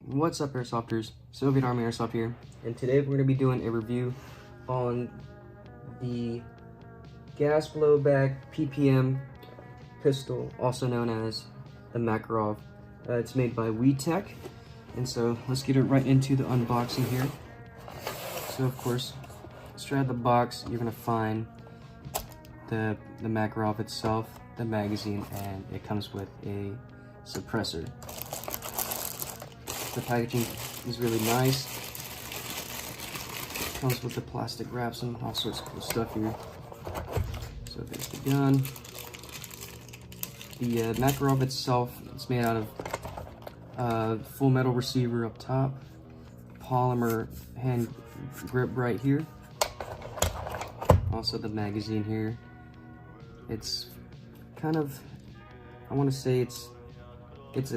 What's up, Airsofters? Soviet Army Airsoft here, and today we're going to be doing a review on the gas blowback PPM pistol, also known as the Makarov. It's made by WeTech, and so let's get it right into the unboxing here. So of course, straight out of the box, you're going to find the Makarov itself, the magazine, and it comes with a suppressor. The packaging is really nice. Comes with the plastic wraps and all sorts of cool stuff here. So there's the gun. The Makarov itself, it's made out of full metal receiver up top, polymer hand grip right here. Also the magazine here. It's kind of, I want to say it's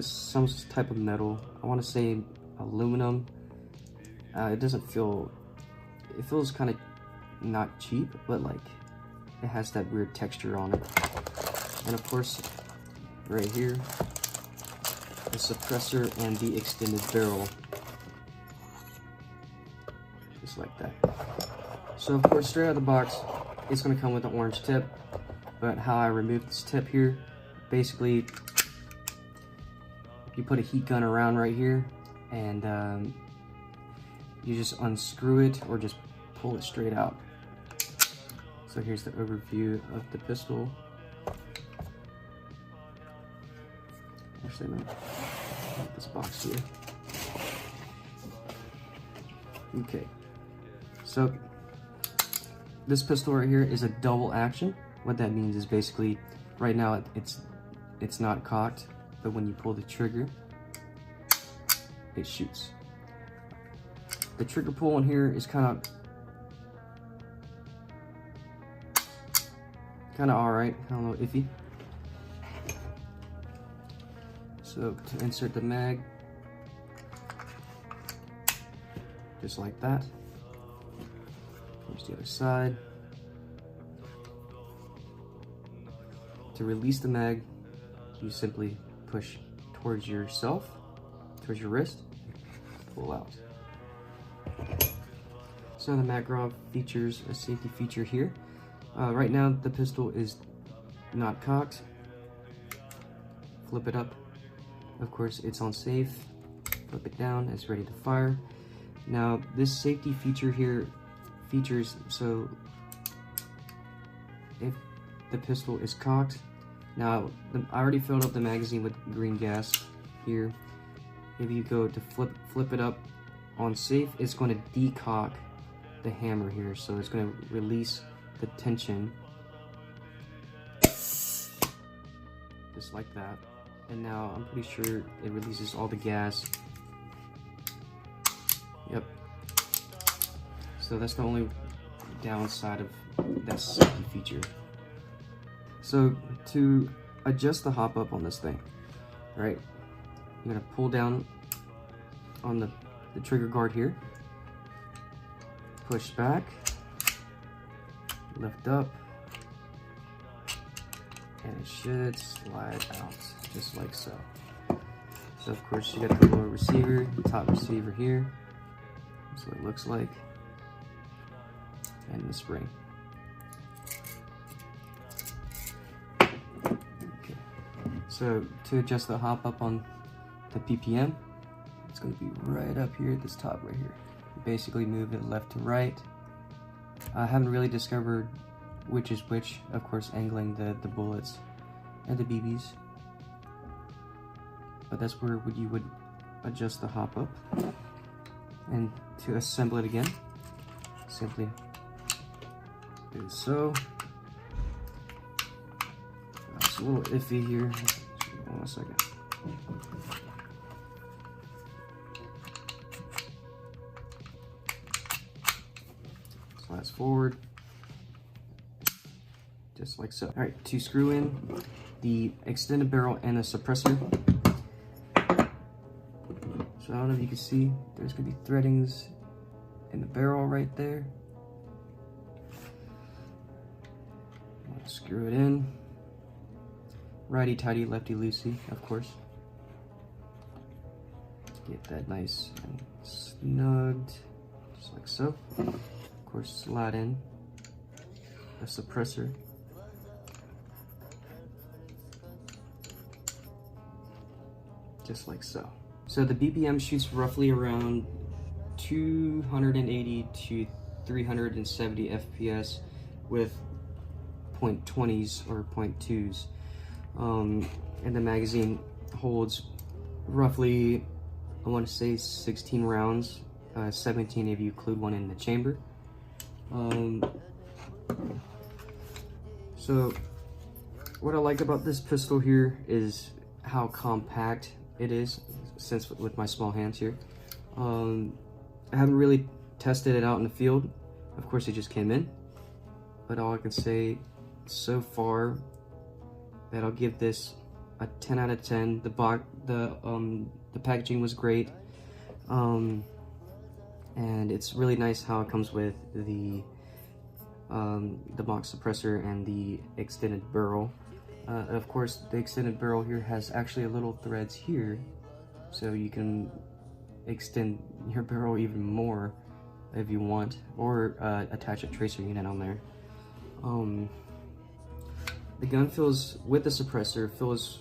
some type of metal. I want to say aluminum. It doesn't feel, it feels kind of not cheap, but like it has that weird texture on it. And of course, right here, the suppressor and the extended barrel. Just like that. So of course, straight out of the box, it's going to come with an orange tip. But how I remove this tip here, basically, you put a heat gun around right here, and you just unscrew it or just pull it straight out. So here's the overview of the pistol. Actually, no, this box here. Okay, so this pistol right here is a double action. What that means is basically, right now it's not cocked, but when you pull the trigger, it shoots. The trigger pull in here is kind of alright, I don't know, iffy. So to insert the mag, just like that. Here's the other side. To release the mag, you simply push towards yourself, towards your wrist, pull out. So the Makarov features a safety feature here. Right now the pistol is not cocked. Flip it up. Of course, it's on safe. Flip it down, it's ready to fire. Now this safety feature here features, so if the pistol is cocked, now I already filled up the magazine with green gas here. If you go to flip it up on safe, it's going to decock the hammer here, so it's going to release the tension just like that. And now I'm pretty sure it releases all the gas. Yep. So that's the only downside of that safety feature. So to adjust the hop up on this thing, right, you're gonna pull down on the trigger guard here, push back, lift up, and it should slide out just like so. So of course you got the lower receiver, top receiver here. That's what it looks like, and the spring. So to adjust the hop up on the PPM, it's going to be right up here at this top right here. You basically move it left to right. I haven't really discovered which is which. Of course, angling the bullets and the BBs. But that's where you would adjust the hop up. And to assemble it again, simply do so. It's a little iffy here. Hold on a second. Slides forward, just like so. All right, to screw in the extended barrel and the suppressor. So I don't know if you can see, there's gonna be threadings in the barrel right there. Screw it in. Righty-tighty, lefty-loosey, of course. get that nice and snugged, just like so. Of course, slide in a suppressor. Just like so. So the BPM shoots roughly around 280 to 370 FPS with .20s or .2s. And the magazine holds roughly, I want to say 16 rounds, 17 if you include one in the chamber. So what I like about this pistol here is how compact it is, since with my small hands here. I haven't really tested it out in the field. Of course, it just came in, but all I can say so far that I'll give this a 10 out of 10. The packaging was great, and it's really nice how it comes with the box suppressor and the extended barrel. Of course, the extended barrel here has actually a little threads here, so you can extend your barrel even more if you want, or attach a tracer unit on there. The gun feels, with the suppressor, feels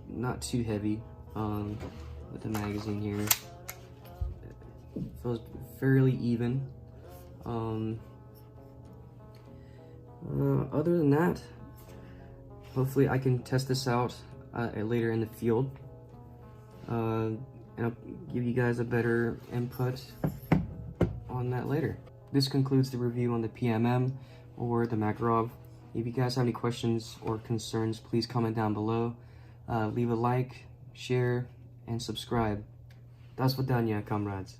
not too heavy. With the magazine here, it feels fairly even. Other than that, hopefully I can test this out later in the field, and I'll give you guys a better input on that later. This concludes the review on the PMM or the Makarov. If you guys have any questions or concerns, please comment down below. Leave a like, share, and subscribe. Das Vidania, comrades.